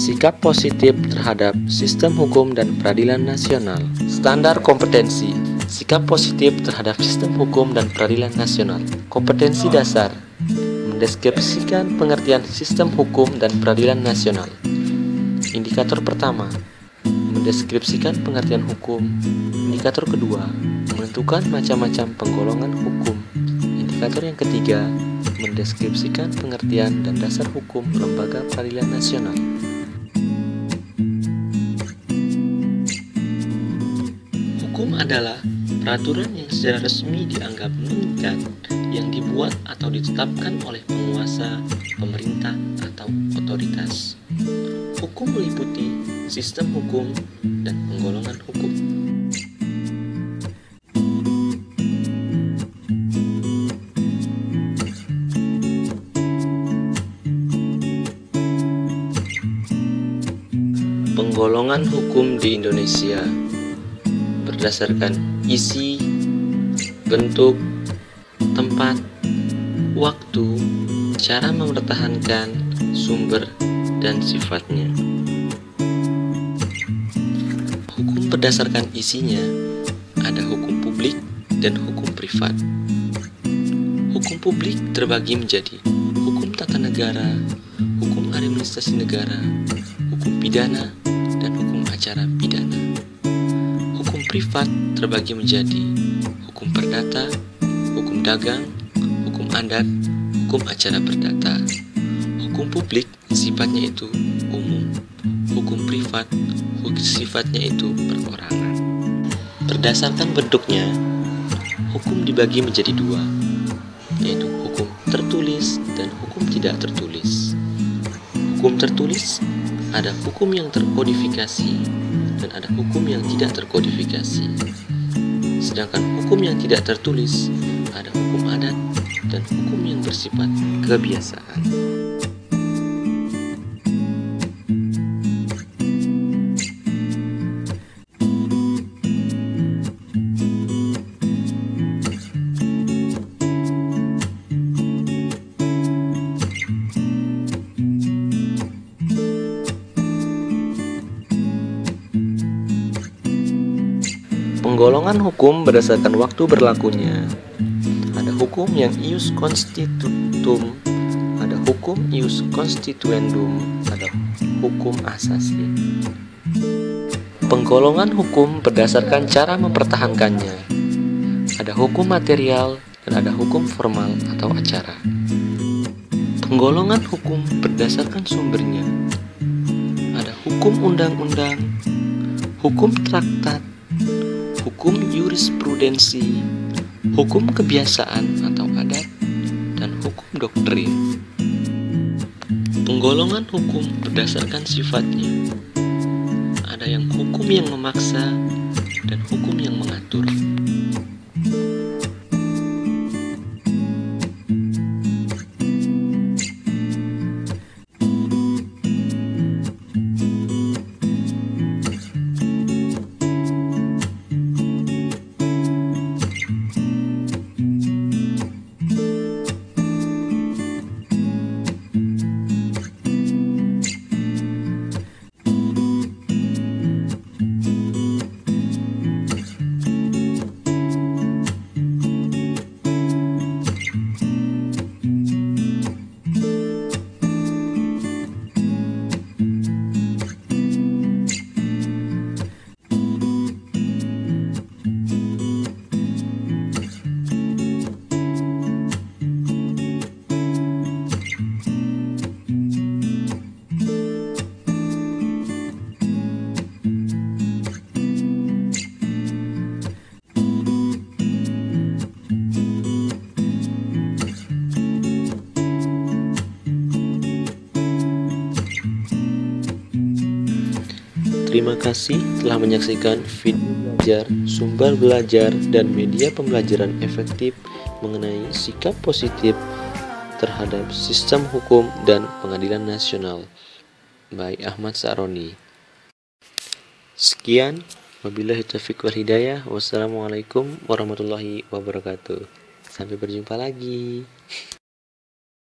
sikap positif terhadap sistem hukum dan peradilan nasional. Standar kompetensi, sikap positif terhadap sistem hukum dan peradilan nasional. Kompetensi dasar, mendeskripsikan pengertian sistem hukum dan peradilan nasional. Indikator pertama, mendeskripsikan pengertian hukum. Indikator kedua, menentukan macam-macam penggolongan hukum. Indikator yang ketiga, mendeskripsikan pengertian dan dasar hukum lembaga peradilan nasional. Hukum adalah peraturan yang secara resmi dianggap mengikat yang dibuat atau ditetapkan oleh penguasa, pemerintah, atau otoritas. Hukum meliputi sistem hukum dan penggolongan hukum. Penggolongan hukum di Indonesia berdasarkan isi, bentuk, tempat, waktu, cara mempertahankan, sumber, dan sifatnya. Hukum berdasarkan isinya ada hukum publik dan hukum privat. Hukum publik terbagi menjadi hukum tata negara, hukum administrasi negara, hukum pidana, dan hukum acara pidana. Hukum privat terbagi menjadi hukum perdata, hukum dagang, hukum adat, hukum acara perdata. Hukum publik sifatnya itu umum, hukum privat sifatnya itu perorangan. Berdasarkan bentuknya, hukum dibagi menjadi dua, yaitu hukum tertulis dan hukum tidak tertulis. Hukum tertulis ada hukum yang terkodifikasi dan ada hukum yang tidak terkodifikasi. Sedangkan hukum yang tidak tertulis ada hukum adat dan hukum yang bersifat kebiasaan. Penggolongan hukum berdasarkan waktu berlakunya. Ada hukum yang ius constitutum, ada hukum ius constituendum, ada hukum asasi. Penggolongan hukum berdasarkan cara mempertahankannya. Ada hukum material dan ada hukum formal atau acara. Penggolongan hukum berdasarkan sumbernya. Ada hukum undang-undang, hukum traktat, hukum jurisprudensi, hukum kebiasaan atau adat, dan hukum doktrin. Penggolongan hukum berdasarkan sifatnya. Ada yang hukum yang memaksa dan hukum yang mengatur. Terima kasih telah menyaksikan video belajar, sumber belajar, dan media pembelajaran efektif mengenai sikap positif terhadap sistem hukum dan pengadilan nasional by Ahmad Saroni. Sekian, wabillahi taufiq wal hidayah. Wassalamualaikum warahmatullahi wabarakatuh. Sampai berjumpa lagi.